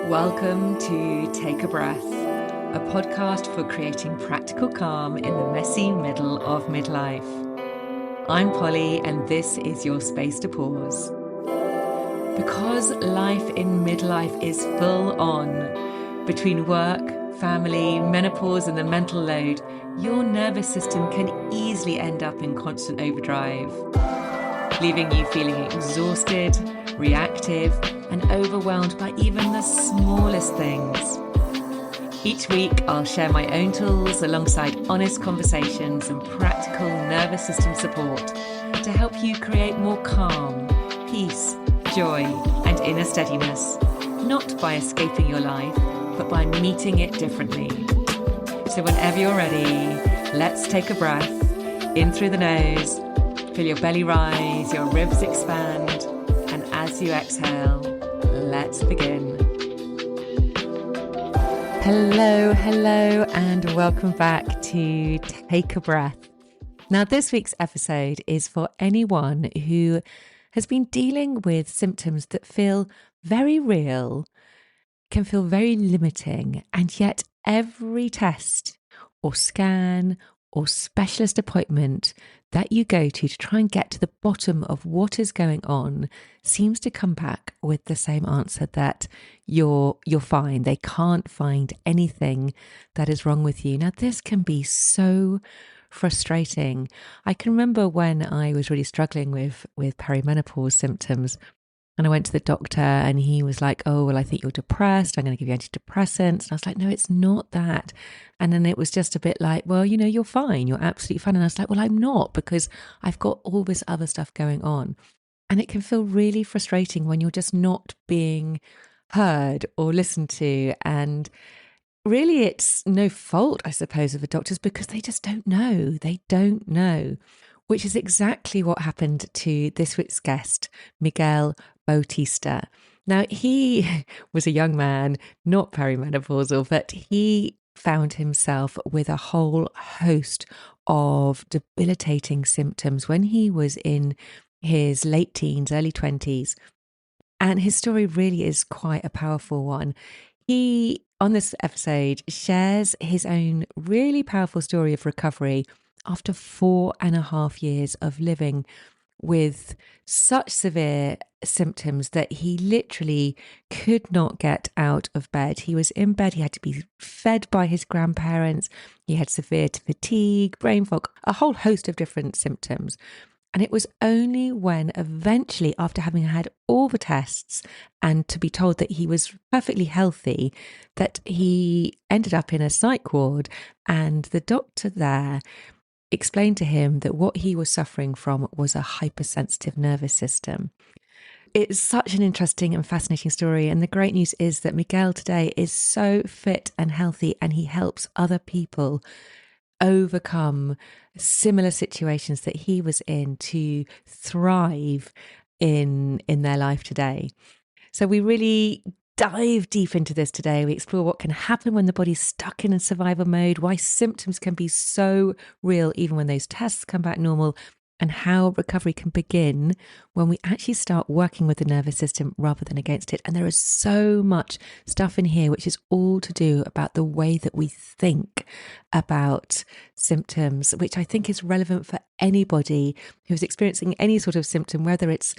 Welcome to Take a Breath, a podcast for creating practical calm in the messy middle of midlife. I'm Polly, and this is your space to pause. Because life in midlife is full on, between work, family, menopause, and the mental load, your nervous system can easily end up in constant overdrive, leaving you feeling exhausted, reactive, and overwhelmed by even the smallest things. Each week, I'll share my own tools alongside honest conversations and practical nervous system support to help you create more calm, peace, joy, and inner steadiness, not by escaping your life, but by meeting it differently. So whenever you're ready, let's take a breath in through the nose, feel your belly rise, your ribs expand, and as you exhale, let's begin. Hello, and welcome back to Take a Breath. Now, this week's episode is for anyone who has been dealing with symptoms that feel very real, can feel very limiting, and yet every test or scan or specialist appointment that you go to try and get to the bottom of what is going on seems to come back with the same answer that you're fine. They can't find anything that is wrong with you. Now, this can be so frustrating. I can remember when I was really struggling with perimenopause symptoms, and I went to the doctor and he was like, oh, well, I think you're depressed. I'm going to give you antidepressants. And I was like, no, it's not that. And then it was just a bit like, well, you know, you're fine. You're absolutely fine. And I was like, well, I'm not, because I've got all this other stuff going on. And it can feel really frustrating when you're just not being heard or listened to. And really, it's no fault, I suppose, of the doctors, because they just don't know. They don't know, which is exactly what happened to this week's guest, Miguel Bautista. Now, he was a young man, not perimenopausal, but he found himself with a whole host of debilitating symptoms when he was in his late teens, early 20s. And his story really is quite a powerful one. He, on this episode, shares his own really powerful story of recovery after 4.5 years of living with such severe symptoms that he literally could not get out of bed. He was in bed, he had to be fed by his grandparents, he had severe fatigue, brain fog, a whole host of different symptoms. And it was only when eventually, after having had all the tests and to be told that he was perfectly healthy, that he ended up in a psych ward, and the doctor there explained to him that what he was suffering from was a hypersensitive nervous system. It's such an interesting and fascinating story. And the great news is that Miguel today is so fit and healthy, and he helps other people overcome similar situations that he was in to thrive in their life today. So we really dive deep into this today. We explore what can happen when the body's stuck in a survival mode, why symptoms can be so real even when those tests come back normal, and how recovery can begin when we actually start working with the nervous system rather than against it. And there is so much stuff in here which is all to do about the way that we think about symptoms, which I think is relevant for anybody who's experiencing any sort of symptom, whether it's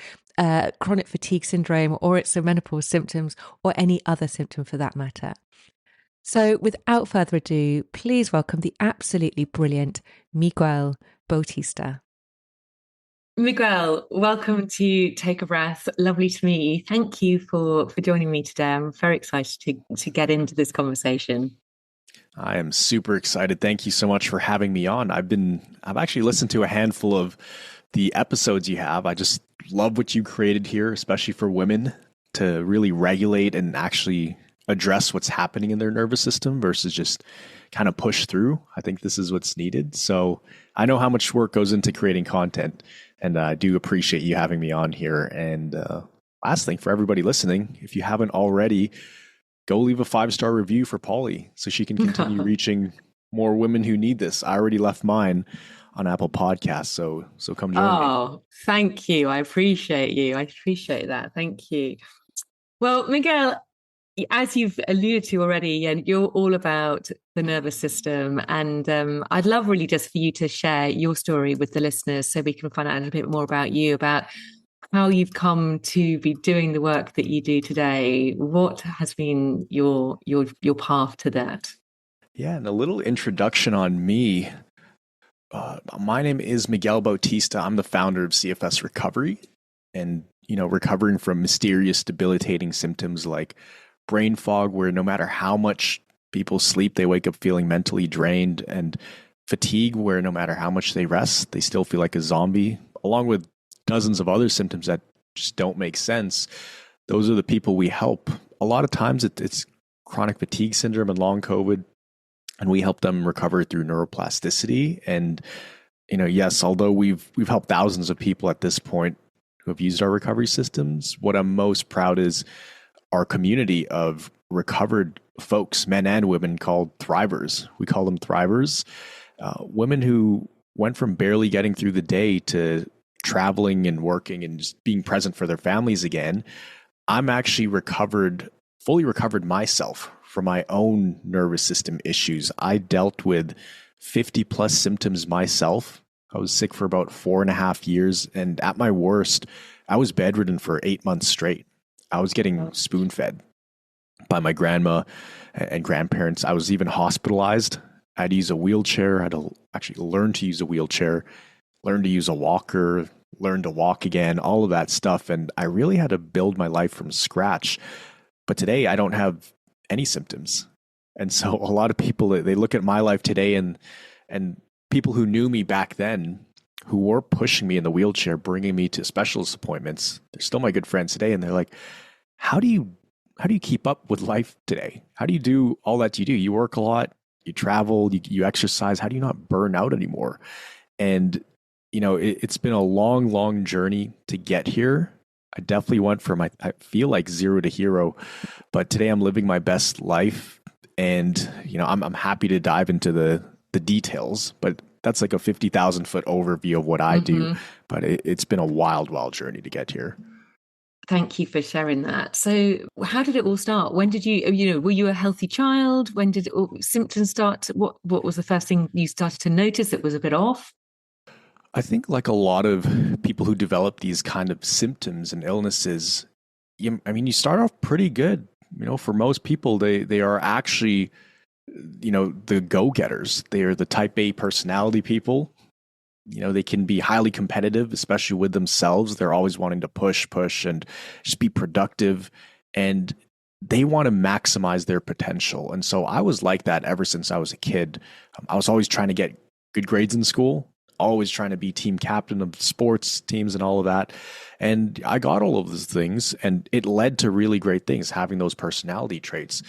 chronic fatigue syndrome or it's the menopause symptoms or any other symptom for that matter. So without further ado, please welcome the absolutely brilliant Miguel Bautista. Miguel, welcome to Take a Breath. Lovely to meet you. Thank you for joining me today. I'm very excited to get into this conversation. I am super excited. Thank you so much for having me on. I've actually listened to a handful of the episodes you have. I just love what you created here, especially for women to really regulate and actually address what's happening in their nervous system versus just kind of push through. I think this is what's needed. So I know how much work goes into creating content, and I do appreciate you having me on here. And last thing for everybody listening, if you haven't already, go leave a 5-star review for Polly so she can continue reaching more women who need this. I already left mine on Apple Podcasts, so come join me. Oh, thank you. I appreciate you. I appreciate that. Thank you. Well, Miguel, as you've alluded to already, and you're all about the nervous system. And I'd love really just for you to share your story with the listeners so we can find out a little bit more about you, about how you've come to be doing the work that you do today. What has been your path to that? Yeah, and a little introduction on me. My name is Miguel Bautista. I'm the founder of CFS Recovery, and recovering from mysterious, debilitating symptoms like brain fog, where no matter how much people sleep, they wake up feeling mentally drained, and fatigue, where no matter how much they rest, they still feel like a zombie, along with dozens of other symptoms that just don't make sense. Those are the people we help. A lot of times it's chronic fatigue syndrome and long COVID, and we help them recover through neuroplasticity. And yes, although we've helped thousands of people at this point who have used our recovery systems, what I'm most proud is our community of recovered folks, men and women, called thrivers. We call them thrivers, women who went from barely getting through the day to traveling and working and just being present for their families again. I'm actually fully recovered myself from my own nervous system issues. I dealt with 50 plus symptoms myself. I was sick for about 4.5 years. And at my worst, I was bedridden for 8 months straight. I was getting spoon fed by my grandma and grandparents. I was even hospitalized. I had to use a wheelchair. I had to actually learn to use a wheelchair, learn to use a walker, learn to walk again, all of that stuff. And I really had to build my life from scratch. But today I don't have any symptoms. And so a lot of people, they look at my life today, and people who knew me back then, who were pushing me in the wheelchair, bringing me to specialist appointments, they're still my good friends today. And they're like, how do you keep up with life today? How do you do all that you do? You work a lot, you travel, you exercise. How do you not burn out anymore? And, it's been a long, long journey to get here. I definitely went from, I feel like, zero to hero, but today I'm living my best life. And, I'm happy to dive into the details, but that's like a 50,000 foot overview of what I do. But it's been a wild, wild journey to get here. Thank you for sharing that. So, how did it all start? When did were you a healthy child? When did symptoms start? What was the first thing you started to notice that was a bit off? I think, like a lot of people who develop these kind of symptoms and illnesses, you start off pretty good. For most people, they are actually, the go-getters. They are the type A personality people. They can be highly competitive, especially with themselves. They're always wanting to push, and just be productive. And they want to maximize their potential. And so I was like that ever since I was a kid. I was always trying to get good grades in school, always trying to be team captain of sports teams and all of that. And I got all of those things, and it led to really great things, having those personality traits.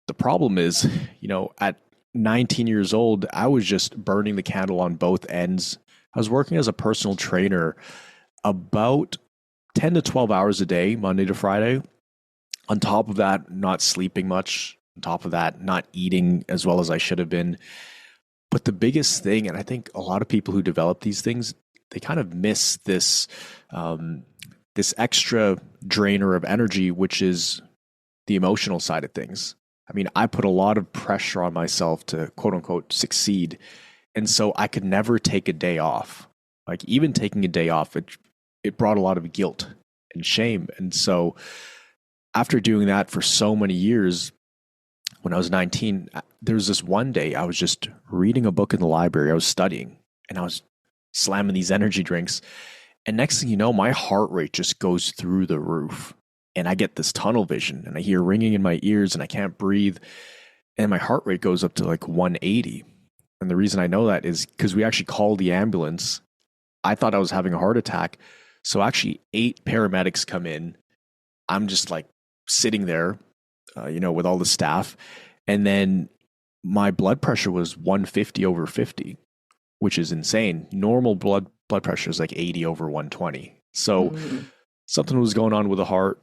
The problem is, at 19 years old, I was just burning the candle on both ends. I was working as a personal trainer about 10 to 12 hours a day, Monday to Friday. On top of that, not sleeping much. On top of that, not eating as well as I should have been. But the biggest thing, and I think a lot of people who develop these things, they kind of miss this extra drainer of energy, which is the emotional side of things. I put a lot of pressure on myself to, quote unquote, succeed. And so I could never take a day off. Like, even taking a day off, it brought a lot of guilt and shame. And so after doing that for so many years, when I was 19, there was this one day I was just reading a book in the library. I was studying, and I was slamming these energy drinks. And next thing you know, my heart rate just goes through the roof. And I get this tunnel vision, and I hear ringing in my ears, and I can't breathe. And my heart rate goes up to like 180. And the reason I know that is because we actually called the ambulance. I thought I was having a heart attack. So actually 8 paramedics come in. I'm just like sitting there, with all the staff. And then my blood pressure was 150 over 50, which is insane. Normal blood pressure is like 80 over 120. So something was going on with the heart.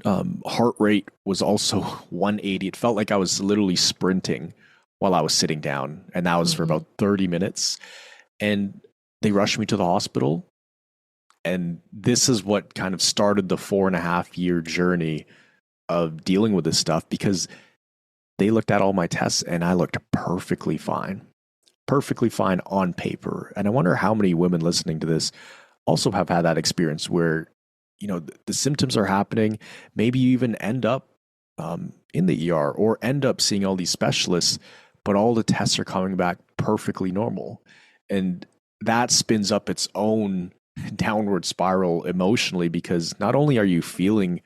Heart rate was also 180. It felt like I was literally sprinting while I was sitting down. And that was for about 30 minutes. And they rushed me to the hospital. And this is what kind of started the 4.5 year journey of dealing with this stuff because they looked at all my tests and I looked perfectly fine on paper. And I wonder how many women listening to this also have had that experience where, the symptoms are happening. Maybe you even end up in the ER or end up seeing all these specialists, but all the tests are coming back perfectly normal. And that spins up its own downward spiral emotionally because not only are you feeling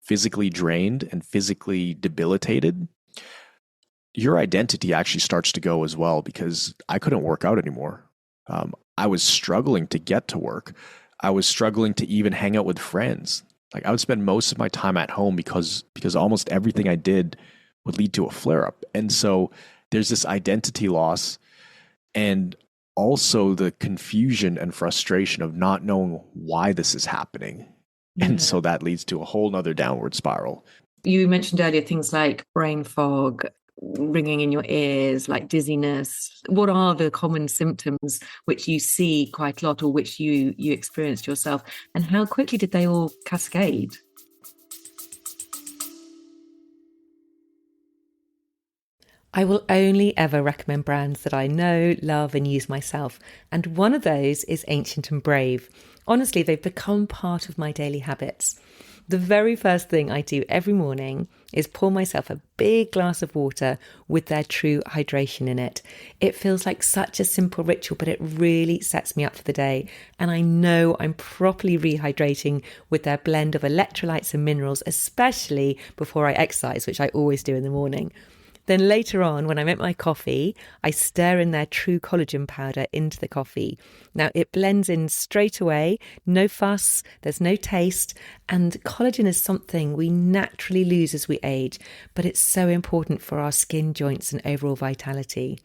physically drained and physically debilitated, your identity actually starts to go as well because I couldn't work out anymore. I was struggling to get to work. I was struggling to even hang out with friends. Like I would spend most of my time at home because almost everything I did would lead to a flare up. And so there's this identity loss and also the confusion and frustration of not knowing why this is happening. Yeah. And so that leads to a whole nother downward spiral. You mentioned earlier things like brain fog, ringing in your ears, like dizziness. What are the common symptoms which you see quite a lot or which you experienced yourself? And how quickly did they all cascade? I will only ever recommend brands that I know, love, and use myself. And one of those is Ancient and Brave. Honestly, they've become part of my daily habits. The very first thing I do every morning is pour myself a big glass of water with their true hydration in it. It feels like such a simple ritual, but it really sets me up for the day. And I know I'm properly rehydrating with their blend of electrolytes and minerals, especially before I exercise, which I always do in the morning. Then later on, when I make my coffee, I stir in their true collagen powder into the coffee. Now, it blends in straight away, no fuss, there's no taste, and collagen is something we naturally lose as we age, but it's so important for our skin, joints, and overall vitality.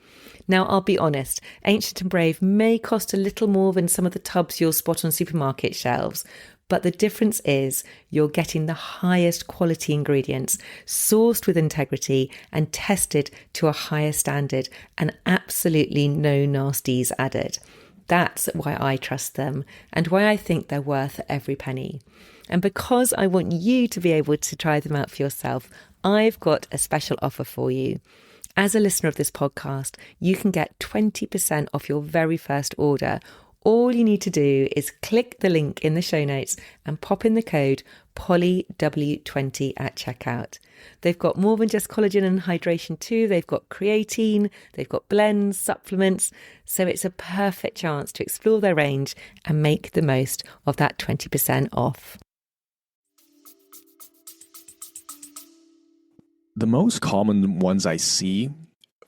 Now, I'll be honest, Ancient and Brave may cost a little more than some of the tubs you'll spot on supermarket shelves, but the difference is you're getting the highest quality ingredients, sourced with integrity and tested to a higher standard, and absolutely no nasties added. That's why I trust them and why I think they're worth every penny. And because I want you to be able to try them out for yourself, I've got a special offer for you. As a listener of this podcast, you can get 20% off your very first order. All you need to do is click the link in the show notes and pop in the code POLYW20 at checkout. They've got more than just collagen and hydration too. They've got creatine, they've got blends, supplements. So it's a perfect chance to explore their range and make the most of that 20% off. The most common ones I see,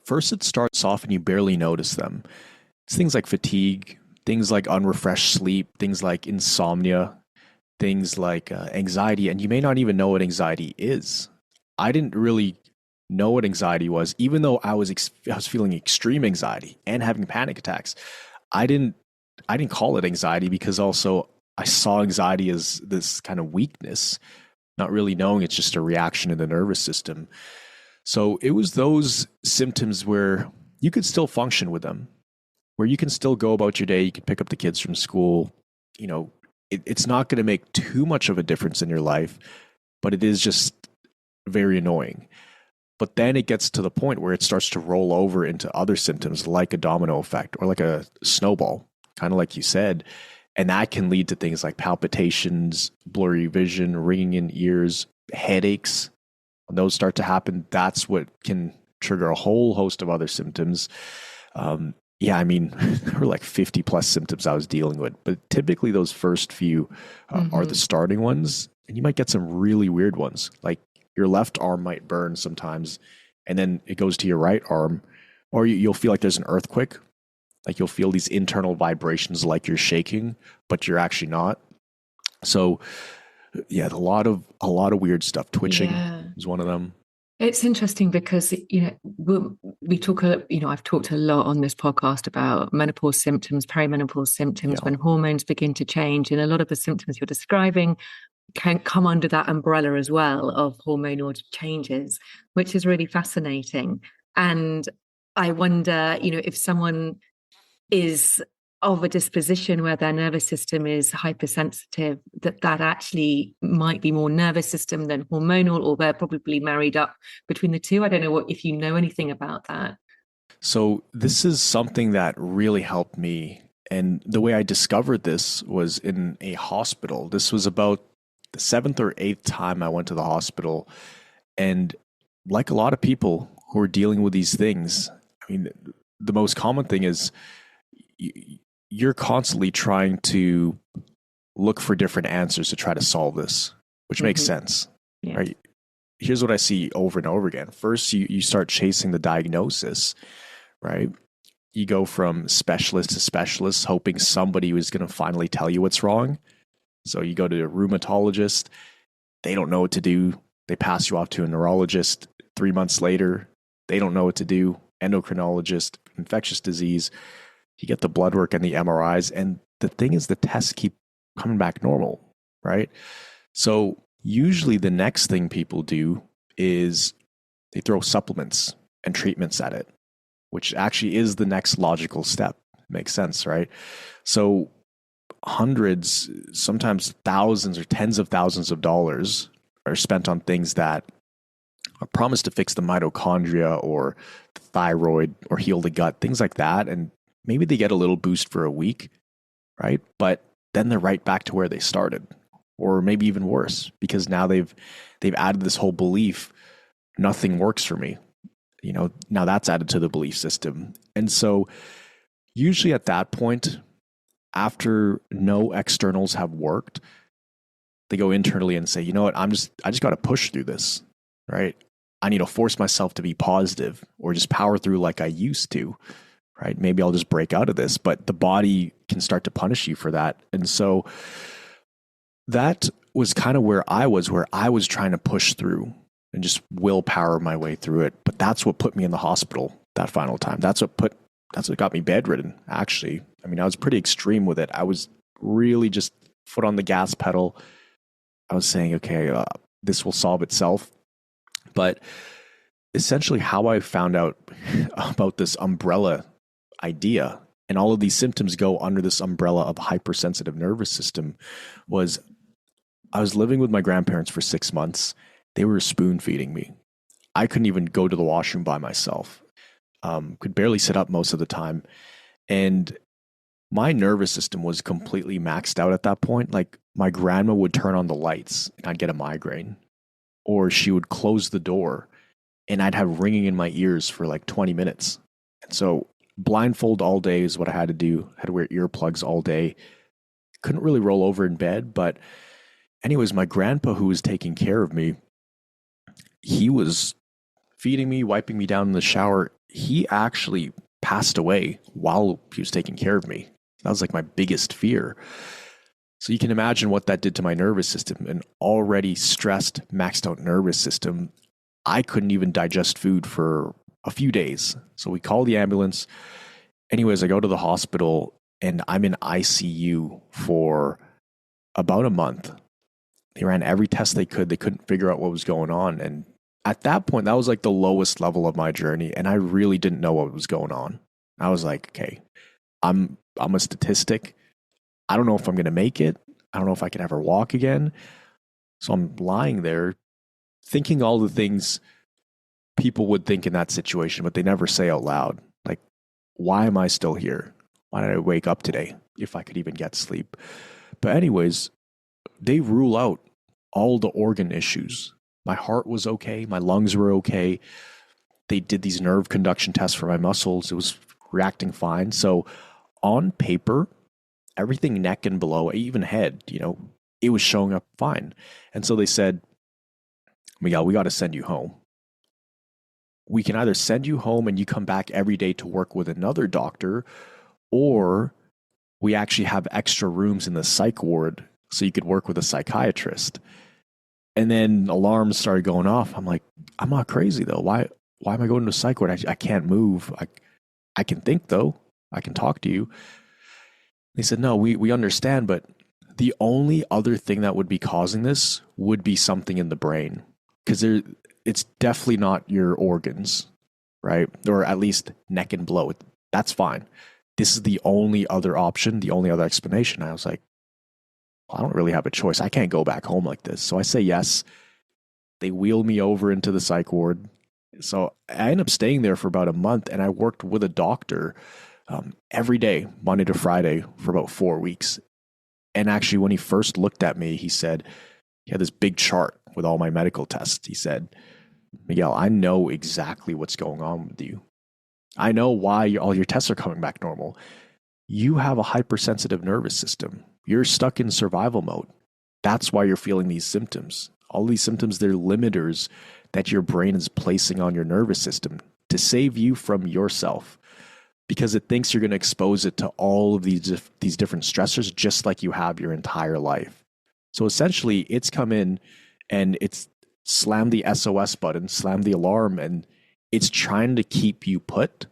first it starts off and you barely notice them. It's things like fatigue, things like unrefreshed sleep, things like insomnia, things like anxiety, and you may not even know what anxiety is. I didn't really know what anxiety was, even though I was feeling extreme anxiety and having panic attacks. I didn't call it anxiety because also I saw anxiety as this kind of weakness, not really knowing it's just a reaction in the nervous system. So it was those symptoms where you could still function with them, where you can still go about your day, you can pick up the kids from school. It's not going to make too much of a difference in your life, but it is just very annoying. But then it gets to the point where it starts to roll over into other symptoms like a domino effect or like a snowball, kind of like you said. And that can lead to things like palpitations, blurry vision, ringing in ears, headaches. When those start to happen, that's what can trigger a whole host of other symptoms. There were like 50 plus symptoms I was dealing with, but typically those first few are the starting ones, and you might get some really weird ones. Like your left arm might burn sometimes, and then it goes to your right arm, or you'll feel like there's an earthquake. Like you'll feel these internal vibrations like you're shaking, but you're actually not. So yeah, a lot of weird stuff. Twitching is one of them. It's interesting because, we talk, I've talked a lot on this podcast about menopause symptoms, perimenopause symptoms, when hormones begin to change. And a lot of the symptoms you're describing can come under that umbrella as well of hormonal changes, which is really fascinating. And I wonder, if someone is of a disposition where their nervous system is hypersensitive, that actually might be more nervous system than hormonal, or they're probably married up between the two. I don't know if you know anything about that. So this is something that really helped me. And the way I discovered this was in a hospital. This was about the seventh or eighth time I went to the hospital. And like a lot of people who are dealing with these things, I mean, the most common thing is you're constantly trying to look for different answers to try to solve this, which makes sense, Yeah. right? Here's what I see over and over again. First, you start chasing the diagnosis, right? You go from specialist to specialist, hoping somebody was going to finally tell you what's wrong. So you go to a rheumatologist, they don't know what to do. They pass you off to a neurologist. 3 months later, they don't know what to do. Endocrinologist, infectious disease. You get the blood work and the MRIs. And the thing is, the tests keep coming back normal, right? So usually the next thing people do is they throw supplements and treatments at it, which actually is the next logical step. Makes sense, right? So hundreds, sometimes thousands or tens of thousands of dollars are spent on things that are promised to fix the mitochondria or the thyroid or heal the gut, things like that. And maybe they get a little boost for a week, right? But then they're right back to where they started, or maybe even worse, because now they've added this whole belief, nothing works for me. You know, now that's added to the belief system. And so usually at that point, after no externals have worked, they go internally and say, you know what, I just got to push through this, right? I need to force myself to be positive or just power through like I used to, right? Maybe I'll just break out of this, but the body can start to punish you for that. And so that was kind of where I was trying to push through and just willpower my way through it. But that's what put me in the hospital that final time. That's what got me bedridden, actually. I mean, I was pretty extreme with it. I was really just foot on the gas pedal. I was saying, okay, this will solve itself. But essentially how I found out about this umbrella idea, and all of these symptoms go under this umbrella of hypersensitive nervous system, was I was living with my grandparents for 6 months. They were spoon feeding me. I couldn't even go to the washroom by myself. Could barely sit up most of the time. And my nervous system was completely maxed out at that point. Like, my grandma would turn on the lights and I'd get a migraine, or she would close the door and I'd have ringing in my ears for like 20 minutes. And so blindfold all day is what I had to do. I had to wear earplugs all day. Couldn't really roll over in bed. But anyways, my grandpa, who was taking care of me, he was feeding me, wiping me down in the shower. He actually passed away while he was taking care of me. That was like my biggest fear. So you can imagine what that did to my nervous system. An already stressed, maxed out nervous system. I couldn't even digest food for a few days. So we call the ambulance. Anyways, I go to the hospital and I'm in ICU for about a month. They ran every test they could. They couldn't figure out what was going on. And at that point, that was like the lowest level of my journey. And I really didn't know what was going on. I was like, okay, I'm a statistic. I don't know if I'm going to make it. I don't know if I can ever walk again. So I'm lying there thinking all the things people would think in that situation, but they never say out loud. Like, why am I still here? Why did I wake up today if I could even get sleep? But anyways, they rule out all the organ issues. My heart was okay. My lungs were okay. They did these nerve conduction tests for my muscles. It was reacting fine. So on paper, everything neck and below, even head, it was showing up fine. And so they said, Miguel, we got to send you home. We can either send you home and you come back every day to work with another doctor, or we actually have extra rooms in the psych ward so you could work with a psychiatrist. And then alarms started going off. I'm like, I'm not crazy though. Why am I going to a psych ward? I can't move. I can think though. I can talk to you. They said, no, we understand, but the only other thing that would be causing this would be something in the brain, because it's definitely not your organs, right? Or at least neck and below. That's fine. this is the only other option, the only other explanation. I was like, well, I don't really have a choice. I can't go back home like this. So I say yes. They wheel me over into the psych ward. So I ended up staying there for about a month, and I worked with a doctor every day, Monday to Friday, for about 4 weeks. And actually, when he first looked at me, he said, he had this big chart with all my medical tests. He said, Miguel, I know exactly what's going on with you. I know why all your tests are coming back normal. You have a hypersensitive nervous system. You're stuck in survival mode. That's why you're feeling these symptoms. All these symptoms, they're limiters that your brain is placing on your nervous system to save you from yourself, because it thinks you're going to expose it to all of these different stressors just like you have your entire life. So essentially, it's come in and it's slammed the SOS button, slammed the alarm, and it's trying to keep you put.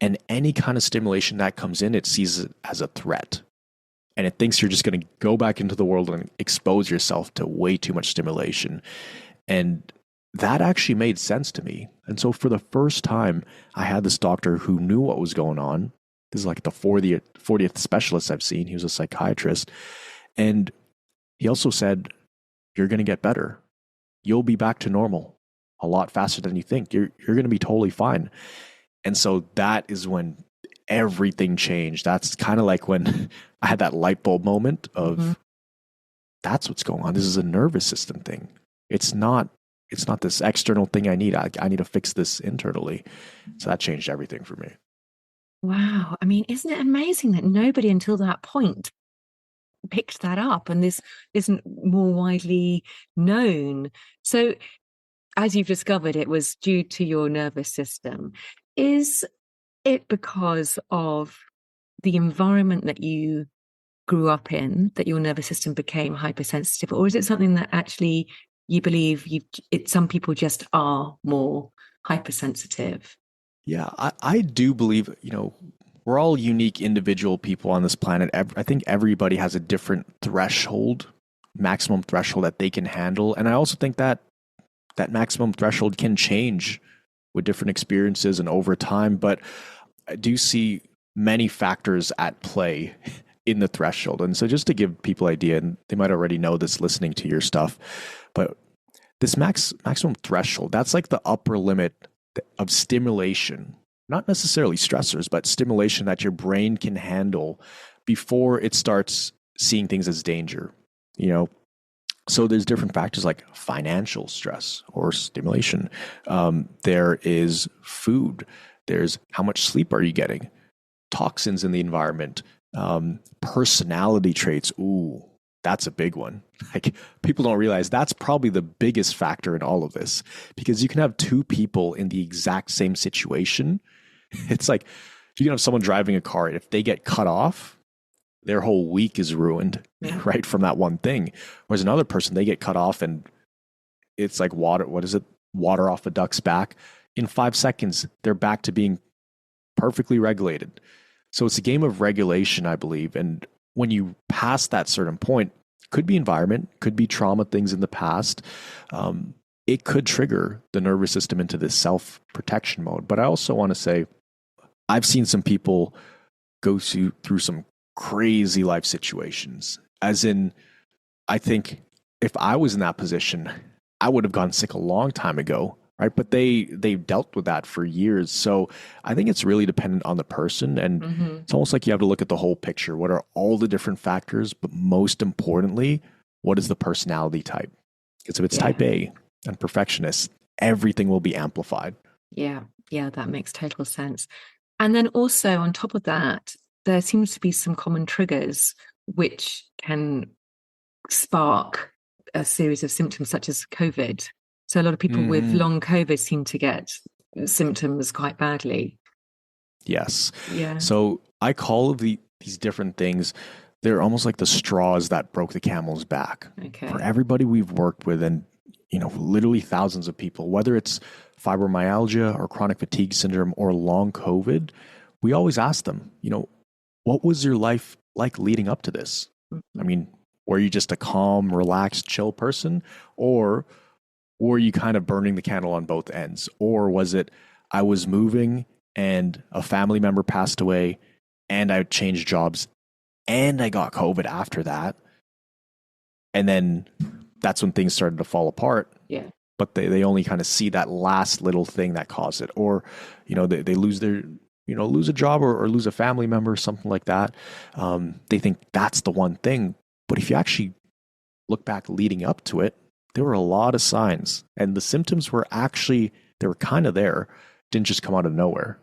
And any kind of stimulation that comes in, it sees it as a threat. And it thinks you're just going to go back into the world and expose yourself to way too much stimulation. And that actually made sense to me. And so for the first time, I had this doctor who knew what was going on. This is like the 40th specialist I've seen. He was a psychiatrist. And he also said, you're going to get better. You'll be back to normal a lot faster than you think. You're going to be totally fine. And so that is when everything changed. That's kind of like when I had that light bulb moment of that's what's going on. This is a nervous system thing. It's not this external thing I need. I need to fix this internally. So that changed everything for me. Wow. I mean, isn't it amazing that nobody until that point picked that up and this isn't more widely known? So as you've discovered, it was due to your nervous system. Is it because of the environment that you grew up in that your nervous system became hypersensitive, or is it something that actually you believe some people just are more hypersensitive? Yeah, I do believe, we're all unique individual people on this planet. I think everybody has a different threshold, maximum threshold that they can handle. And I also think that maximum threshold can change with different experiences and over time. But I do see many factors at play in the threshold. And so just to give people an idea, and they might already know this listening to your stuff, but this maximum threshold, that's like the upper limit of stimulation, not necessarily stressors, but stimulation that your brain can handle before it starts seeing things as danger. So there's different factors like financial stress or stimulation. There is food. There's how much sleep are you getting? Toxins in the environment. Personality traits. Ooh, that's a big one. Like, people don't realize that's probably the biggest factor in all of this, because you can have two people in the exact same situation. It's like you can have someone driving a car, and if they get cut off, their whole week is ruined, right, from that one thing. Whereas another person, they get cut off and it's like water. What is it? Water off a duck's back. In 5 seconds, they're back to being perfectly regulated. So it's a game of regulation, I believe. And when you pass that certain point, could be environment, could be trauma things in the past. It could trigger the nervous system into this self-protection mode. But I also want to say, I've seen some people go through some crazy life situations. As in, I think if I was in that position, I would have gotten sick a long time ago, right? But they've dealt with that for years. So I think it's really dependent on the person. And it's almost like you have to look at the whole picture. What are all the different factors? But most importantly, what is the personality type? Because if it's type A and perfectionist, everything will be amplified. Yeah, that makes total sense. And then also on top of that, there seems to be some common triggers which can spark a series of symptoms such as COVID. So a lot of people with long COVID seem to get symptoms quite badly. Yes. Yeah. So I call these different things, they're almost like the straws that broke the camel's back. Okay. For everybody we've worked with, and literally thousands of people, whether it's fibromyalgia or chronic fatigue syndrome or long COVID, we always ask them, what was your life like leading up to this? I mean, were you just a calm, relaxed, chill person? Or were you kind of burning the candle on both ends? Or was it, I was moving and a family member passed away and I changed jobs, and I got COVID after that. And then that's when things started to fall apart. Yeah. But they only kind of see that last little thing that caused it. Or, they lose their, lose a job or lose a family member, something like that. They think that's the one thing. But if you actually look back leading up to it, there were a lot of signs. And the symptoms were actually, they were kind of there, didn't just come out of nowhere.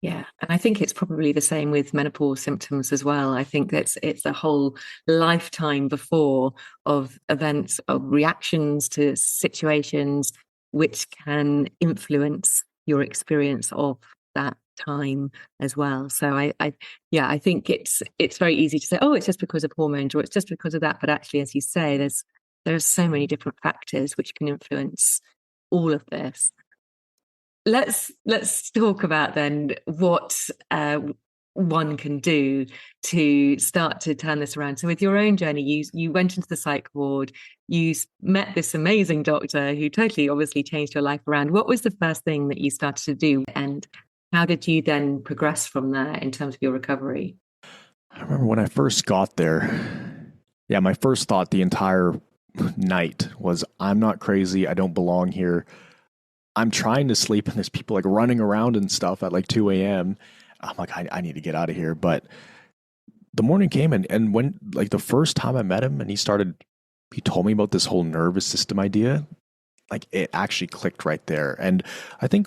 Yeah. And I think it's probably the same with menopause symptoms as well. I think it's a whole lifetime before of events, of reactions to situations which can influence your experience of that time as well. So I think it's very easy to say, oh, it's just because of hormones or it's just because of that. But actually, as you say, there are so many different factors which can influence all of this. Let's talk about then what one can do to start to turn this around. So with your own journey, you went into the psych ward, you met this amazing doctor who totally obviously changed your life around. What was the first thing that you started to do, and how did you then progress from there in terms of your recovery? I remember when I first got there, my first thought the entire night was, I'm not crazy. I don't belong here. I'm trying to sleep and there's people like running around and stuff at like 2 a.m. I'm like, I need to get out of here. But the morning came and when like the first time I met him and he told me about this whole nervous system idea, like it actually clicked right there. And I think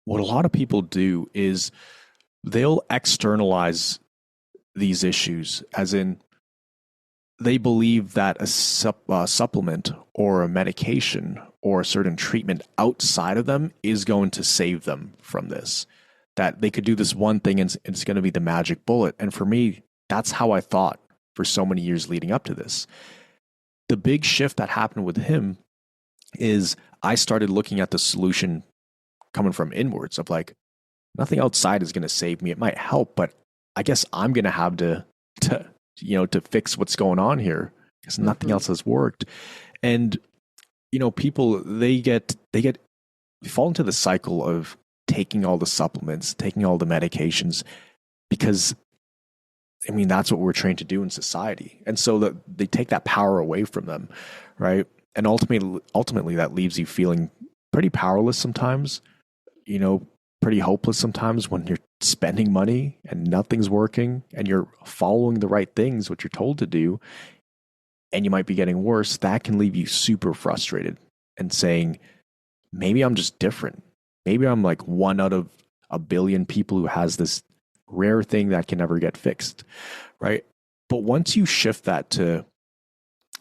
what a lot of people do is they'll externalize these issues, as in they believe that a supplement or a medication or a certain treatment outside of them is going to save them from this. That they could do this one thing and it's going to be the magic bullet. And for me, that's how I thought for so many years leading up to this. The big shift that happened with him is I started looking at the solution coming from inwards of like, nothing outside is going to save me. It might help, but I guess I'm going to have to fix what's going on here because nothing else has worked. And, people, they fall into the cycle of taking all the supplements, taking all the medications, because that's what we're trained to do in society. And so that they take that power away from them. Right. And ultimately that leaves you feeling pretty powerless sometimes, pretty hopeless sometimes when you're spending money and nothing's working and you're following the right things, what you're told to do, and you might be getting worse. That can leave you super frustrated and saying, maybe I'm just different. Maybe I'm like one out of a billion people who has this rare thing that can never get fixed. Right. But once you shift that to,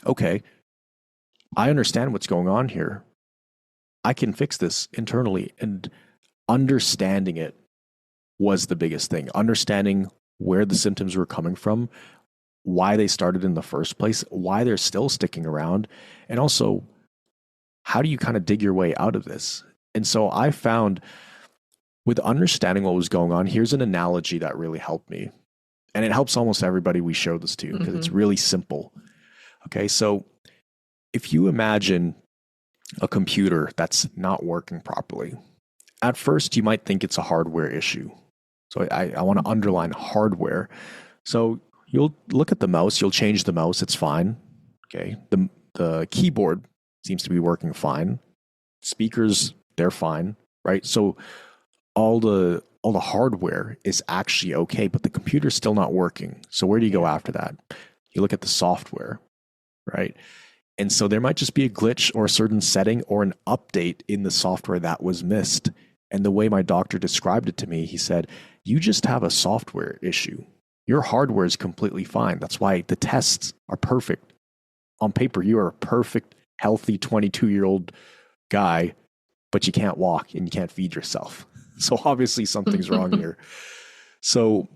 okay, I understand what's going on here. I can fix this internally, and understanding it was the biggest thing. Understanding where the symptoms were coming from, why they started in the first place, why they're still sticking around, and also how do you kind of dig your way out of this? And so I found with understanding what was going on, here's an analogy that really helped me. And it helps almost everybody we show this to because it's really simple. Okay, so if you imagine a computer that's not working properly, at first you might think it's a hardware issue. So I want to underline hardware. So you'll look at the mouse, you'll change the mouse, it's fine. Okay, the keyboard seems to be working fine. Speakers, they're fine, right? So all the hardware is actually okay, but the computer's still not working. So where do you go after that? You look at the software, right? And so there might just be a glitch or a certain setting or an update in the software that was missed. And the way my doctor described it to me, he said, you just have a software issue. Your hardware is completely fine. That's why the tests are perfect. On paper, you are a perfect, healthy 22-year-old guy, but you can't walk and you can't feed yourself. So obviously something's wrong here. So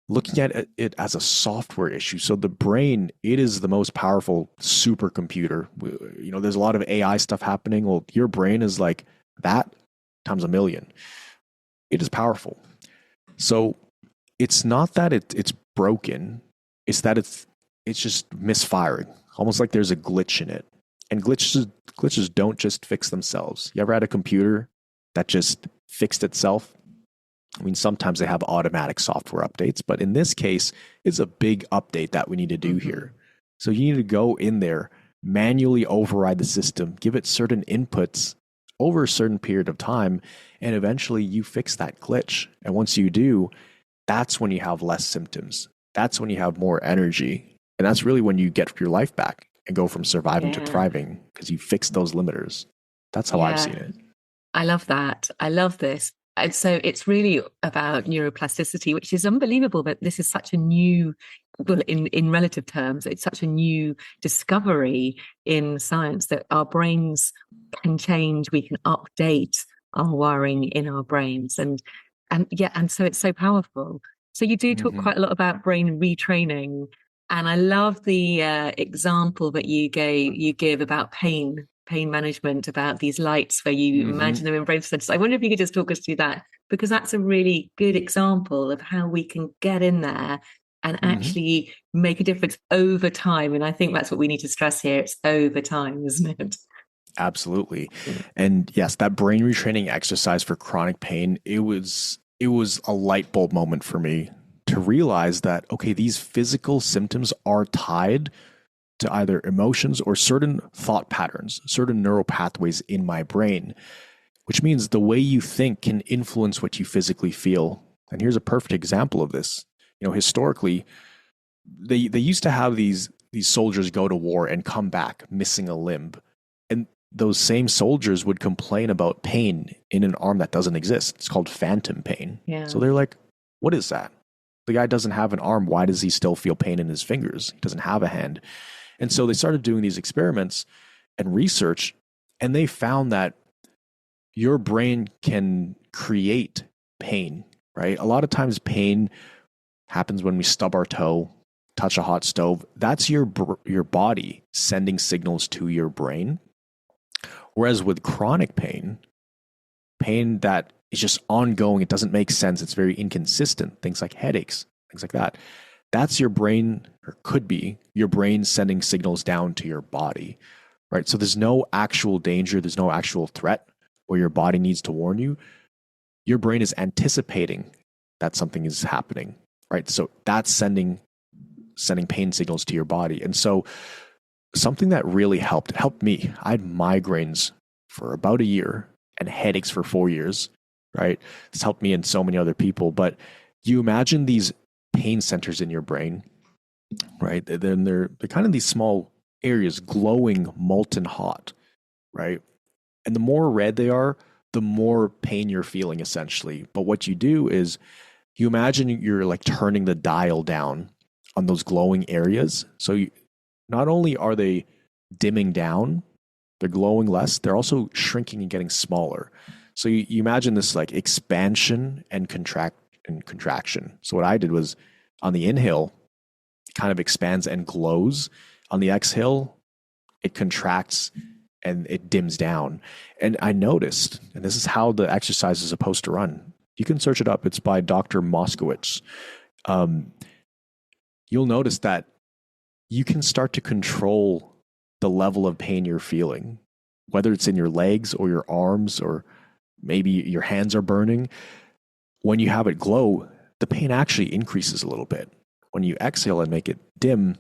looking at it as a software issue. So the brain, it is the most powerful supercomputer. There's a lot of AI stuff happening. Well, your brain is like that times a million. It is powerful. So it's not that it's broken. It's that it's just misfiring. Almost like there's a glitch in it. And glitches don't just fix themselves. You ever had a computer that just fixed itself? I mean, sometimes they have automatic software updates, but in this case, it's a big update that we need to do Mm-hmm. here. So you need to go in there, manually override the system, give it certain inputs over a certain period of time, and eventually you fix that glitch. And once you do, that's when you have less symptoms. That's when you have more energy. And that's really when you get your life back and go from surviving to Yeah. thriving because you fix those limiters. That's how I've Yeah. seen it. I love that. I love this. And so it's really about neuroplasticity, which is unbelievable that this is such a new, well, in relative terms, it's such a new discovery in science that our brains can change, we can update our wiring in our brains. And yeah, and so it's so powerful. So you do talk Mm-hmm. quite a lot about brain retraining. And I love the example that you give about pain management, about these lights where you Mm-hmm. imagine them in brain centers. I wonder if you could just talk us through that, because that's a really good example of how we can get in there and Mm-hmm. actually make a difference over time. And I think that's what we need to stress here. It's over time, isn't it? Absolutely. And yes, that brain retraining exercise for chronic pain, it was a light bulb moment for me to realize that okay, these physical symptoms are tied to either emotions or certain thought patterns, certain neural pathways in my brain, which means the way you think can influence what you physically feel. And here's a perfect example of this. Historically, they used to have these soldiers go to war and come back missing a limb. And those same soldiers would complain about pain in an arm that doesn't exist. It's called phantom pain. So Yeah. they're like, what is that? The guy doesn't have an arm. Why does he still feel pain in his fingers? He doesn't have a hand. And so they started doing these experiments and research, and they found that your brain can create pain, right? A lot of times pain happens when we stub our toe, touch a hot stove. That's your body sending signals to your brain. Whereas with chronic pain, pain that is just ongoing, it doesn't make sense, it's very inconsistent, things like headaches, things like that. That's your brain, or could be your brain sending signals down to your body, right? So there's no actual danger, there's no actual threat where your body needs to warn you. Your brain is anticipating that something is happening, right? So that's sending pain signals to your body. And so something that really helped me. I had migraines for about a year and headaches for 4 years, right? This helped me and so many other people. But you imagine these pain centers in your brain, right? Then they're kind of these small areas glowing molten hot, right? And the more red they are, the more pain you're feeling essentially. But what you do is you imagine you're like turning the dial down on those glowing areas. So not only are they dimming down, they're glowing less, they're also shrinking and getting smaller. So you imagine this like expansion and contraction. So what I did was on the inhale, it kind of expands and glows. On the exhale, it contracts and it dims down. And I noticed, and this is how the exercise is supposed to run. You can search it up. It's by Dr. Moskowitz. Um, you'll notice that you can start to control the level of pain you're feeling, whether it's in your legs or your arms, or maybe your hands are burning. When you have it glow, the pain actually increases a little bit. When you exhale and make it dim,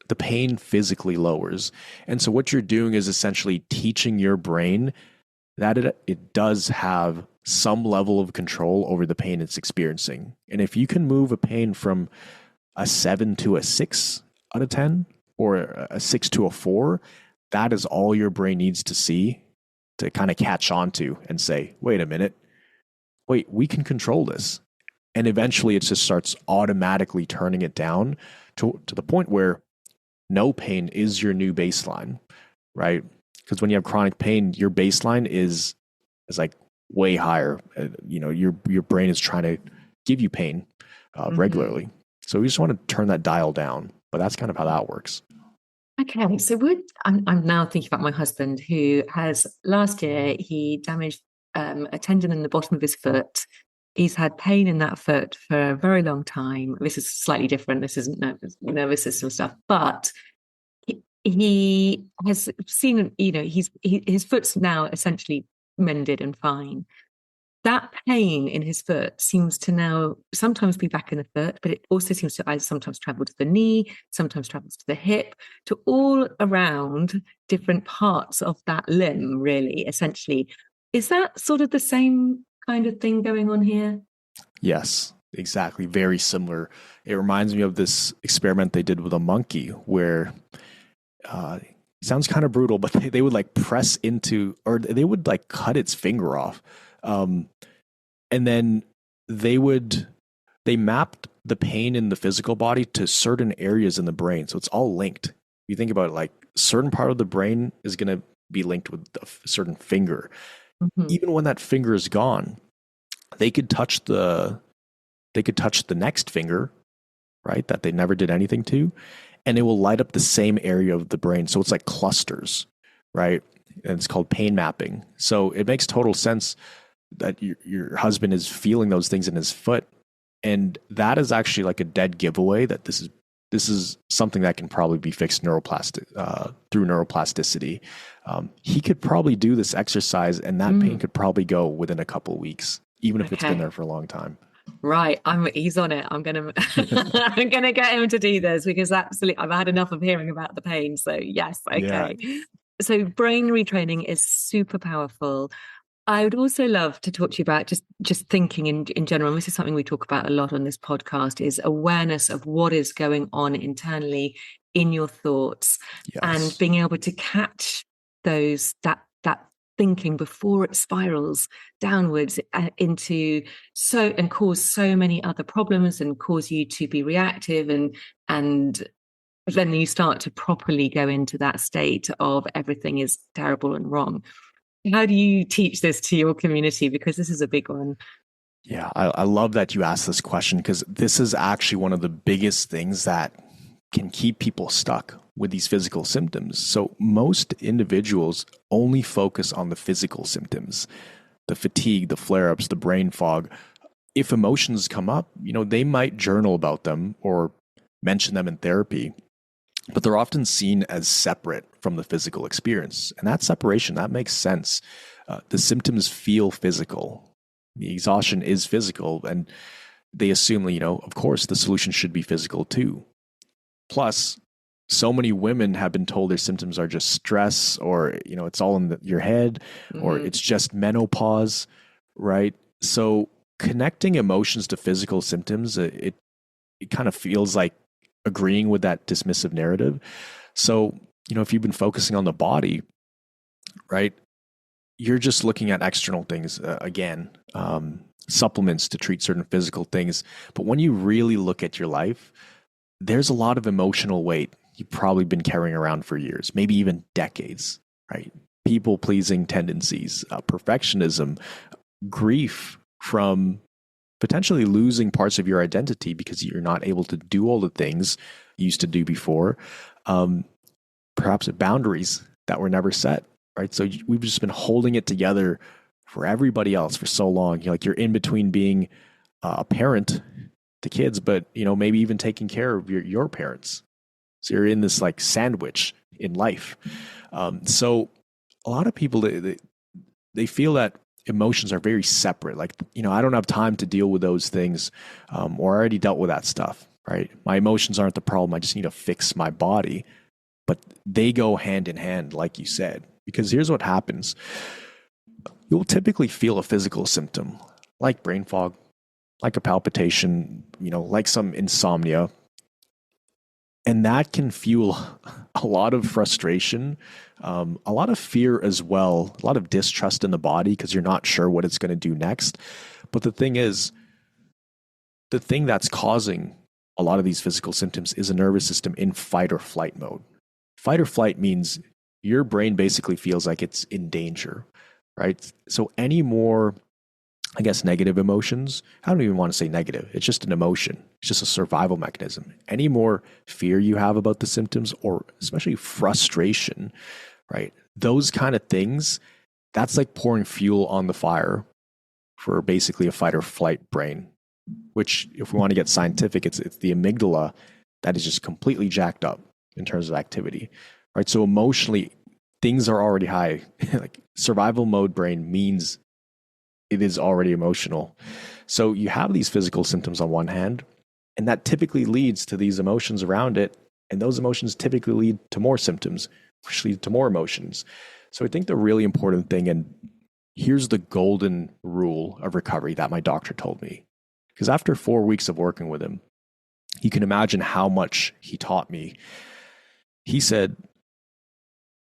the pain physically lowers. And so what you're doing is essentially teaching your brain that it does have some level of control over the pain it's experiencing. And if you can move a pain from a 7 to a 6 out of 10 or a 6 to a 4, that is all your brain needs to see to kind of catch on to and say, wait a minute, wait, we can control this. And eventually it just starts automatically turning it down to the point where no pain is your new baseline, right? Because when you have chronic pain, your baseline is like way higher. Your brain is trying to give you pain Mm-hmm. regularly. So we just want to turn that dial down. But that's kind of how that works. Okay, so I'm now thinking about my husband who has last year he damaged a tendon in the bottom of his foot. He's had pain in that foot for a very long time. This is slightly different. This isn't nervous system stuff, but he has seen, his foot's now essentially mended and fine. that pain in his foot seems to now sometimes be back in the foot, but it also seems to either sometimes travel to the knee, sometimes travels to the hip, to all around different parts of that limb, really, essentially. Is that sort of the same kind of thing going on here? Yes, exactly. Very similar. It reminds me of this experiment they did with a monkey where it sounds kind of brutal, but they would like press into, or they would like cut its finger off. Um, and then they would, they mapped the pain in the physical body to certain areas in the brain. So it's all linked. You think about it, like certain part of the brain is going to be linked with a certain finger. Mm-hmm. Even when that finger is gone, they could touch the next finger, right? That they never did anything to, and it will light up the same area of the brain. So it's like clusters, right? And it's called pain mapping. So it makes total sense that your husband is feeling those things in his foot, and that is actually like a dead giveaway that this is something that can probably be fixed through neuroplasticity. He could probably do this exercise, and that pain could probably go within a couple of weeks, even if it's been there for a long time. Right, he's on it. I'm gonna I'm gonna get him to do this because absolutely I've had enough of hearing about the pain. So yes, okay. Yeah. So brain retraining is super powerful. I would also love to talk to you about just thinking in general. And this is something we talk about a lot on this podcast, is awareness of what is going on internally in your thoughts, and Yes. being able to catch that thinking before it spirals downwards into and cause so many other problems and cause you to be reactive, and then you start to properly go into that state of everything is terrible and wrong. How do you teach this to your community? Because this is a big one. Yeah, I love that you asked this question because this is actually one of the biggest things that can keep people stuck with these physical symptoms. So most individuals only focus on the physical symptoms, the fatigue, the flare-ups, the brain fog. If emotions come up, they might journal about them or mention them in therapy, but they're often seen as separate from the physical experience. And that separation, that makes sense. The symptoms feel physical. The exhaustion is physical, and they assume, of course, the solution should be physical too. Plus, so many women have been told their symptoms are just stress, or, it's all in your head, or it's just menopause, right? So connecting emotions to physical symptoms, it kind of feels like agreeing with that dismissive narrative. So, if you've been focusing on the body, right, you're just looking at external things, supplements to treat certain physical things. But when you really look at your life, there's a lot of emotional weight you've probably been carrying around for years, maybe even decades, right? People pleasing tendencies, perfectionism, grief from potentially losing parts of your identity because you're not able to do all the things you used to do before. Perhaps boundaries that were never set, right? So we've just been holding it together for everybody else for so long. You're in between being a parent to kids, but maybe even taking care of your parents. So you're in this like sandwich in life. So a lot of people they feel that emotions are very separate. Like, I don't have time to deal with those things, or I already dealt with that stuff, right? My emotions aren't the problem. I just need to fix my body. But they go hand in hand, like you said, because here's what happens. You'll typically feel a physical symptom like brain fog, like a palpitation, like some insomnia. And that can fuel a lot of frustration, a lot of fear as well, a lot of distrust in the body because you're not sure what it's going to do next. But the thing is, the thing that's causing a lot of these physical symptoms is a nervous system in fight or flight mode. Fight or flight means your brain basically feels like it's in danger, right? So any more, I guess, negative emotions, I don't even want to say negative. It's just an emotion. It's just a survival mechanism. Any more fear you have about the symptoms, or especially frustration, right? Those kind of things, that's like pouring fuel on the fire for basically a fight or flight brain, which if we want to get scientific, it's the amygdala that is just completely jacked up in terms of activity, right? So emotionally, things are already high. Like survival mode brain means it is already emotional. So you have these physical symptoms on one hand, and that typically leads to these emotions around it. And those emotions typically lead to more symptoms, which lead to more emotions. So I think the really important thing, and here's the golden rule of recovery that my doctor told me. Because after 4 weeks of working with him, you can imagine how much he taught me. He said,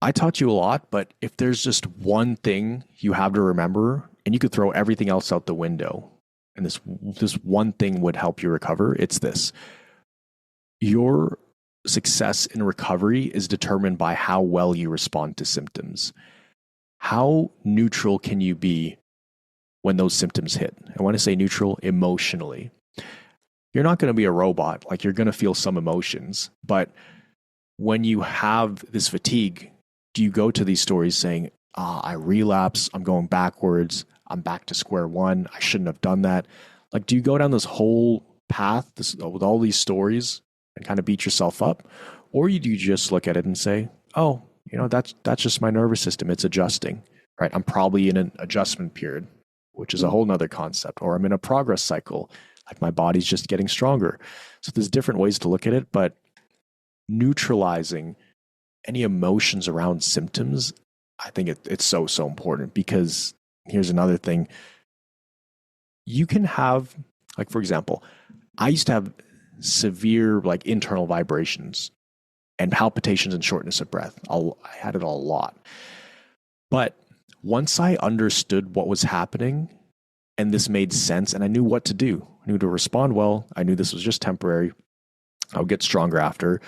I taught you a lot, but if there's just one thing you have to remember, and you could throw everything else out the window, and this one thing would help you recover, it's this. Your success in recovery is determined by how well you respond to symptoms. How neutral can you be when those symptoms hit? I want to say neutral emotionally. You're not going to be a robot. Like, you're going to feel some emotions, but when you have this fatigue, do you go to these stories saying, I relapse, I'm going backwards, I'm back to square one, I shouldn't have done that? Like, do you go down this whole path with all these stories and kind of beat yourself up? Or do you just look at it and say, oh, that's just my nervous system, it's adjusting, right? I'm probably in an adjustment period, which is a whole nother concept. Or I'm in a progress cycle, like my body's just getting stronger. So there's different ways to look at it, but neutralizing any emotions around symptoms, I think it's so important. Because here's another thing. You can have, like, for example, I used to have severe, like, internal vibrations and palpitations and shortness of breath. I had it a lot. But once I understood what was happening and this made sense and I knew what to do, I knew to respond well, I knew this was just temporary, I would get stronger after.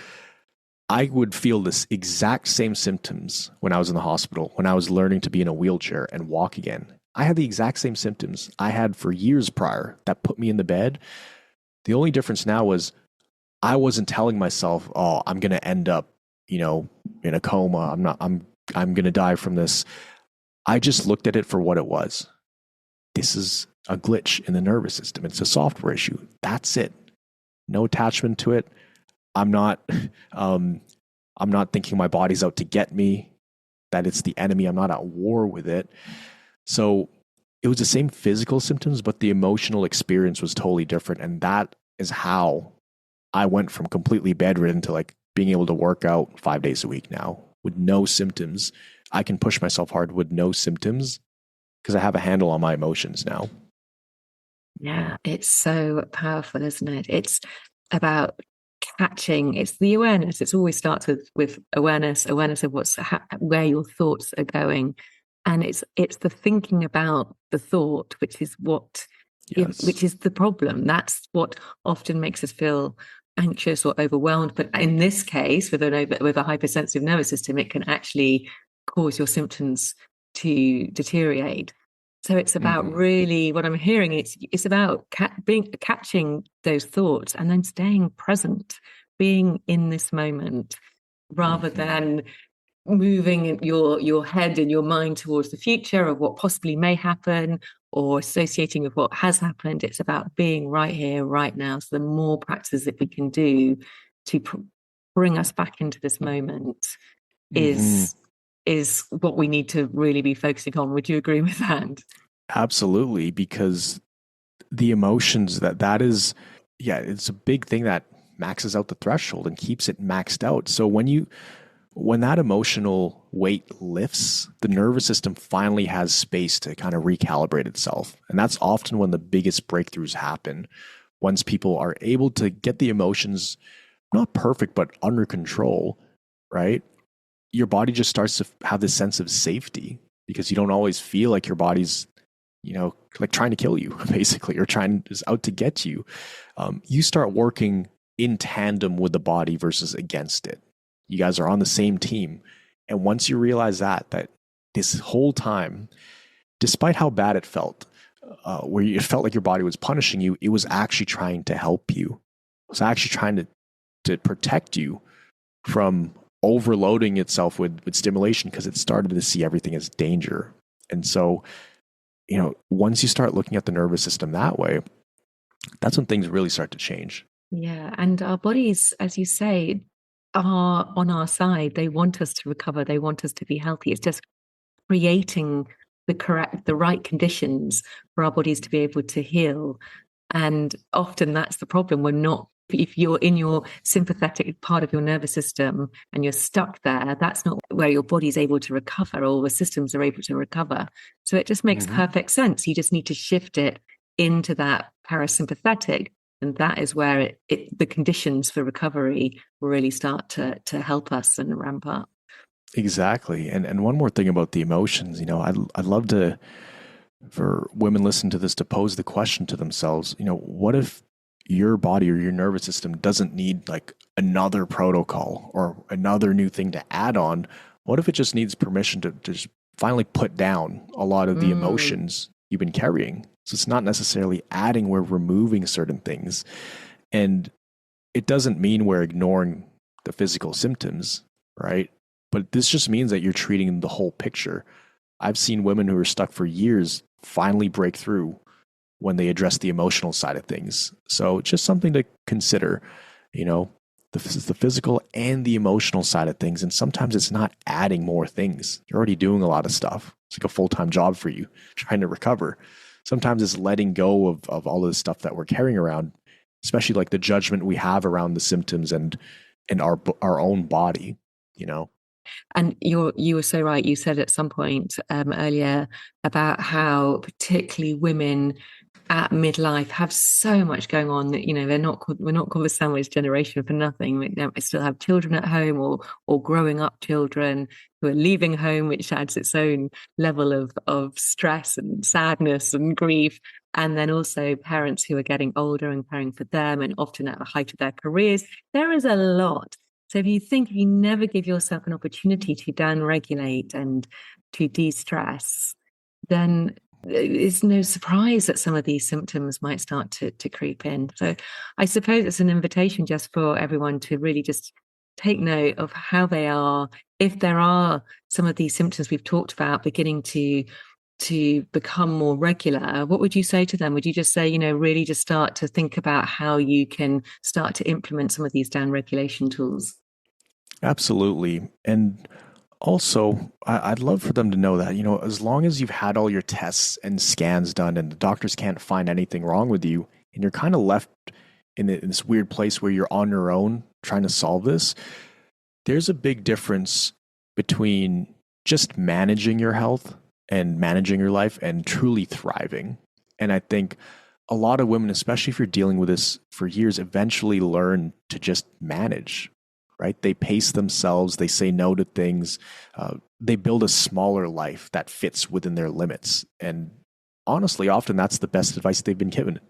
I would feel this exact same symptoms when I was in the hospital, when I was learning to be in a wheelchair and walk again. I had the exact same symptoms I had for years prior that put me in the bed. The only difference now was I wasn't telling myself, oh, I'm going to end up, in a coma. I'm going to die from this. I just looked at it for what it was. This is a glitch in the nervous system. It's a software issue. That's it. No attachment to it. I'm not thinking my body's out to get me, that it's the enemy. I'm not at war with it. So it was the same physical symptoms, but the emotional experience was totally different. And that is how I went from completely bedridden to, like, being able to work out 5 days a week now with no symptoms. I can push myself hard with no symptoms because I have a handle on my emotions now. Yeah, it's so powerful, isn't it? It's about catching. It's the awareness. It always starts with awareness of where your thoughts are going, and it's the thinking about the thought, which is which is the problem. That's what often makes us feel anxious or overwhelmed. But in this case, with a hypersensitive nervous system, it can actually cause your symptoms to deteriorate. So it's about really what I'm hearing. It's about catching those thoughts and then staying present, being in this moment, rather than moving your head and your mind towards the future of what possibly may happen or associating with what has happened. It's about being right here, right now. So the more practices that we can do to bring us back into this moment is what we need to really be focusing on. Would you agree with that? Absolutely, because the emotions that is, it's a big thing that maxes out the threshold and keeps it maxed out. So when that emotional weight lifts, the nervous system finally has space to kind of recalibrate itself. And that's often when the biggest breakthroughs happen. Once people are able to get the emotions, not perfect, but under control, right? Your body just starts to have this sense of safety because you don't always feel like your body's, like trying to kill you, basically, or is out to get you. You start working in tandem with the body versus against it. You guys are on the same team. And once you realize that this whole time, despite how bad it felt, where it felt like your body was punishing you, it was actually trying to help you. It was actually trying to protect you from overloading itself with stimulation because it started to see everything as danger. And so, once you start looking at the nervous system that way, that's when things really start to change. Yeah. And our bodies, as you say, are on our side. They want us to recover. They want us to be healthy. It's just creating the right conditions for our bodies to be able to heal. And often that's the problem. We're not, if you're in your sympathetic part of your nervous system and you're stuck there, that's not where your body's able to recover, or the systems are able to recover. So it just makes perfect sense. You just need to shift it into that parasympathetic. And that is where the conditions for recovery will really start to help us and ramp up. Exactly. And one more thing about the emotions, I'd love to, for women listening to this, to pose the question to themselves, what if your body or your nervous system doesn't need like another protocol or another new thing to add on? What if it just needs permission to just finally put down a lot of the emotions you've been carrying? So it's not necessarily adding, we're removing certain things. And it doesn't mean we're ignoring the physical symptoms, right? But this just means that you're treating the whole picture. I've seen women who are stuck for years finally break through when they address the emotional side of things. So just something to consider, the physical and the emotional side of things. And sometimes it's not adding more things. You're already doing a lot of stuff. It's like a full-time job for you, trying to recover. Sometimes it's letting go of all of the stuff that we're carrying around, especially like the judgment we have around the symptoms and our own body, And you were so right. You said at some point earlier about how particularly women at midlife have so much going on that we're not called the sandwich generation for nothing. We still have children at home or growing up children who are leaving home, which adds its own level of stress and sadness and grief. And then also parents who are getting older and caring for them, and often at the height of their careers. There is a lot. So if you never give yourself an opportunity to down-regulate and to de-stress, then it's no surprise that some of these symptoms might start to creep in. So I suppose it's an invitation just for everyone to really just take note of how they are. If there are some of these symptoms we've talked about beginning to become more regular, what would you say to them? Would you just say, really just start to think about how you can start to implement some of these down regulation tools? Absolutely. And also, I'd love for them to know that, as long as you've had all your tests and scans done and the doctors can't find anything wrong with you, and you're kind of left in this weird place where you're on your own trying to solve this, there's a big difference between just managing your health and managing your life and truly thriving. And I think a lot of women, especially if you're dealing with this for years, eventually learn to just manage, right? They pace themselves, they say no to things, they build a smaller life that fits within their limits. And honestly, often that's the best advice they've been given.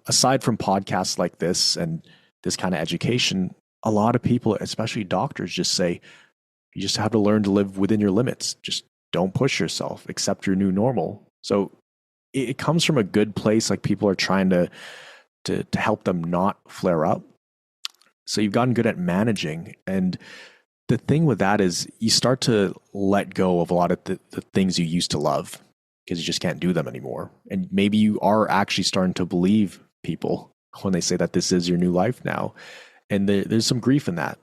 Aside from podcasts like this and this kind of education, a lot of people, especially doctors, just say, you just have to learn to live within your limits. Just don't push yourself, accept your new normal. So it comes from a good place, like people are trying to help them not flare up. So you've gotten good at managing. And the thing with that is you start to let go of a lot of the things you used to love because you just can't do them anymore. And maybe you are actually starting to believe people when they say that this is your new life now. And there's some grief in that,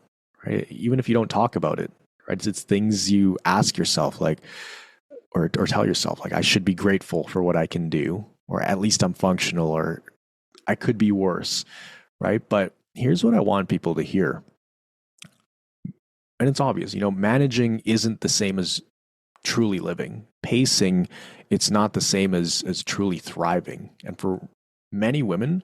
right? Even if you don't talk about it, right? It's things you ask yourself, like, or tell yourself, like, I should be grateful for what I can do, or at least I'm functional, or I could be worse, right? But here's what I want people to hear. And it's obvious, managing isn't the same as truly living. Pacing, it's not the same as truly thriving. And for many women,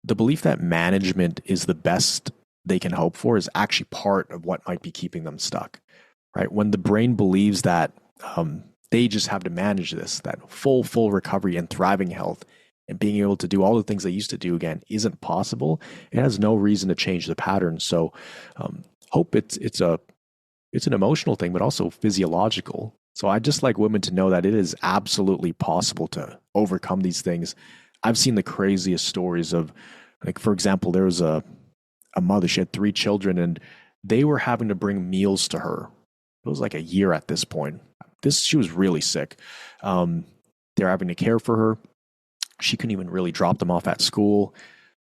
the belief that management is the best they can hope for is actually part of what might be keeping them stuck, right? When the brain believes that they just have to manage this, that full recovery and thriving health and being able to do all the things they used to do again isn't possible, it has no reason to change the pattern. So hope it's an emotional thing, but also physiological. So I just like women to know that it is absolutely possible to overcome these things. I've seen the craziest stories of, like, for example, there was a mother, she had 3 children, and they were having to bring meals to her. It was like a year at this point. She was really sick. They're having to care for her. She couldn't even really drop them off at school,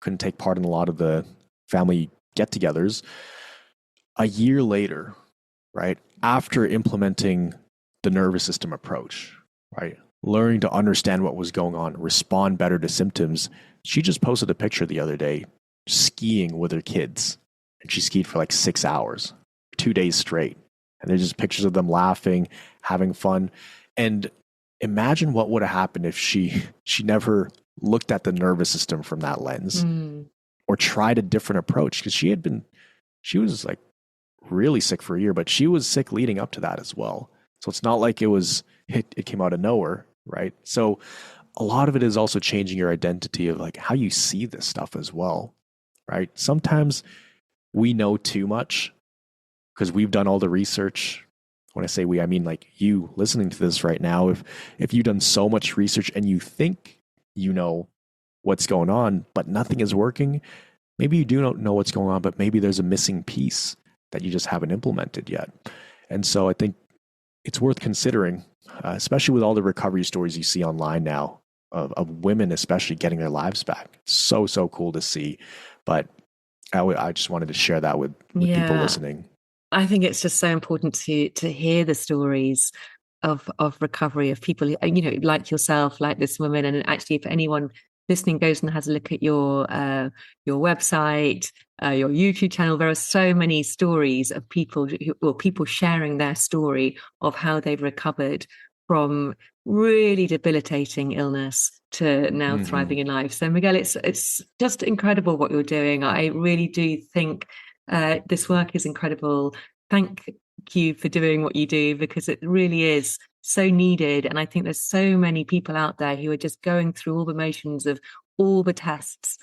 couldn't take part in a lot of the family get-togethers. A year later, right, after implementing the nervous system approach, right? Learning to understand what was going on, respond better to symptoms. She just posted a picture the other day skiing with her kids, and she skied for like 6 hours, 2 days straight. And there's just pictures of them laughing, having fun. And imagine what would have happened if she never looked at the nervous system from that lens or tried a different approach, because she was like really sick for a year, but she was sick leading up to that as well. So it's not like it came out of nowhere, right? So a lot of it is also changing your identity of like how you see this stuff as well, right? Sometimes we know too much because we've done all the research. When I say we, I mean like you listening to this right now. If you've done so much research and you think you know what's going on, but nothing is working, maybe you do not know what's going on, but maybe there's a missing piece that you just haven't implemented yet. And so I think it's worth considering, especially with all the recovery stories you see online now of women, especially getting their lives back. So cool to see. But I just wanted to share that with people listening. I think it's just so important to hear the stories of recovery, of people, like yourself, like this woman. And actually, if anyone listening goes and has a look at your website, your YouTube channel, there are so many stories of people sharing their story of how they've recovered from really debilitating illness to now thriving in life. So Miguel, it's just incredible what you're doing. I really do think this work is incredible. Thank you for doing what you do, because it really is so needed. And I think there's so many people out there who are just going through all the motions of all the tests,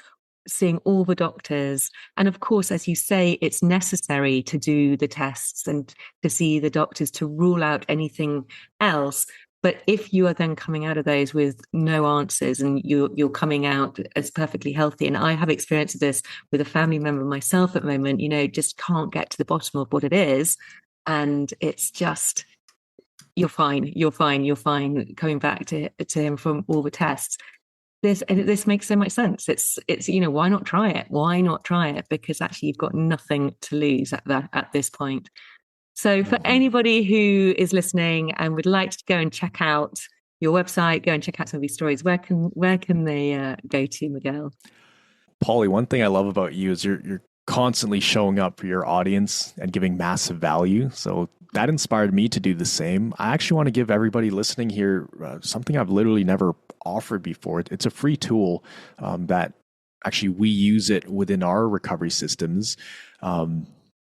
seeing all the doctors. And of course, as you say, it's necessary to do the tests and to see the doctors to rule out anything else. But if you are then coming out of those with no answers and you're coming out as perfectly healthy, and I have experienced this with a family member myself at the moment, just can't get to the bottom of what it is. And it's just, you're fine. Coming back to him from all the tests. This makes so much sense. It's why not try it? Why not try it? Because actually you've got nothing to lose at this point. So for anybody who is listening and would like to go and check out your website, go and check out some of these stories, where can they go to, Miguel? Polly, one thing I love about you is you're constantly showing up for your audience and giving massive value. So that inspired me to do the same. I actually want to give everybody listening here something I've literally never offered before. It's a free tool that actually we use it within our recovery systems.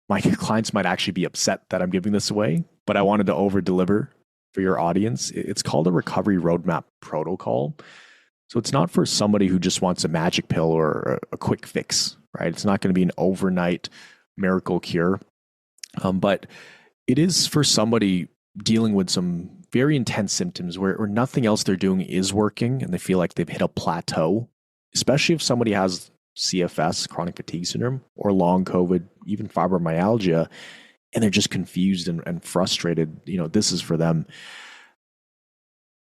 My clients might actually be upset that I'm giving this away, but I wanted to over deliver for your audience. It's called a recovery roadmap protocol. So it's not for somebody who just wants a magic pill or a quick fix, right? It's not going to be an overnight miracle cure. But it is for somebody dealing with some very intense symptoms where nothing else they're doing is working and they feel like they've hit a plateau, especially if somebody has CFS, chronic fatigue syndrome, or long COVID, even fibromyalgia, and they're just confused and frustrated. This is for them.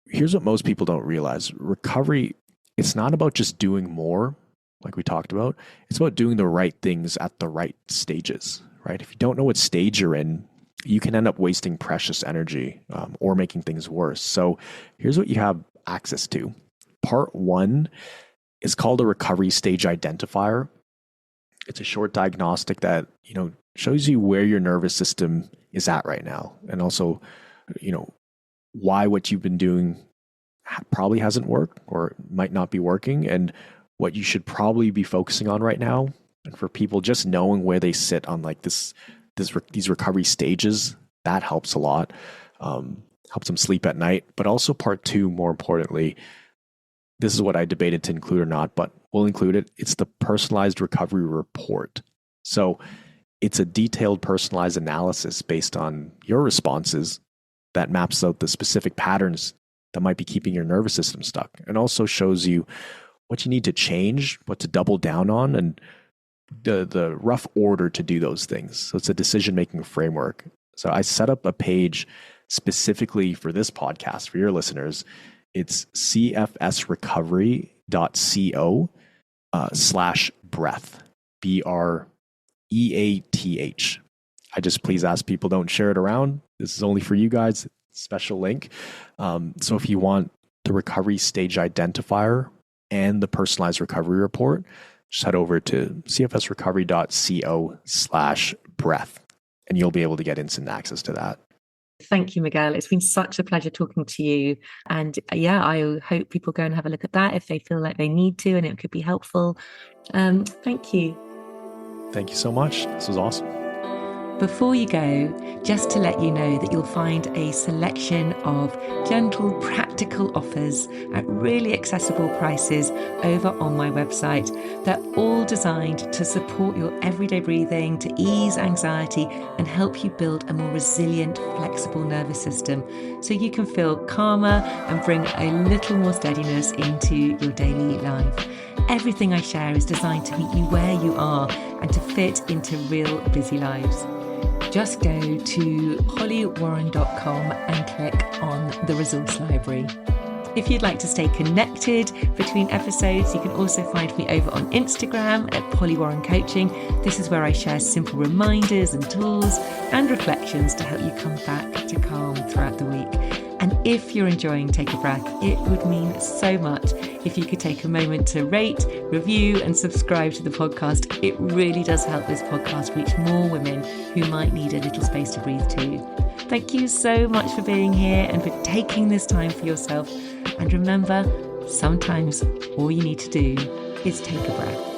Here's what most people don't realize. Recovery, it's not about just doing more, like we talked about. It's about doing the right things at the right stages, right? If you don't know what stage you're in, you can end up wasting precious energy or making things worse. So here's what you have access to. Part 1 is called a recovery stage identifier. It's a short diagnostic that, shows you where your nervous system is at right now. And also, why what you've been doing probably hasn't worked or might not be working, and what you should probably be focusing on right now. And for people, just knowing where they sit on like these recovery stages, that helps a lot. Helps them sleep at night. But also part 2, more importantly, this is what I debated to include or not, but we'll include it. It's the personalized recovery report. So it's a detailed personalized analysis based on your responses that maps out the specific patterns that might be keeping your nervous system stuck, and also shows you what you need to change, what to double down on, and the rough order to do those things. So it's a decision-making framework. So I set up a page specifically for this podcast for your listeners. It's cfsrecovery.co/breath, BREATH. I just please ask people don't share it around. This is only for you guys. special link. So if you want the recovery stage identifier and the personalized recovery report, just head over to cfsrecovery.co/breath, and you'll be able to get instant access to that. Thank you, Miguel. It's been such a pleasure talking to you. And I hope people go and have a look at that if they feel like they need to and it could be helpful. Thank you. Thank you so much. This was awesome. Before you go, just to let you know that you'll find a selection of gentle, practical offers at really accessible prices over on my website. They're all designed to support your everyday breathing, to ease anxiety, and help you build a more resilient, flexible nervous system so you can feel calmer and bring a little more steadiness into your daily life. Everything I share is designed to meet you where you are and to fit into real busy lives. Just go to hollywarren.com and click on the resource library. If you'd like to stay connected between episodes, you can also find me over on Instagram at Polly Warren Coaching. This is where I share simple reminders and tools and reflections to help you come back to calm throughout the week. And if you're enjoying Take a Breath, it would mean so much if you could take a moment to rate, review, and subscribe to the podcast. It really does help this podcast reach more women who might need a little space to breathe too. Thank you so much for being here and for taking this time for yourself. And remember, sometimes all you need to do is take a breath.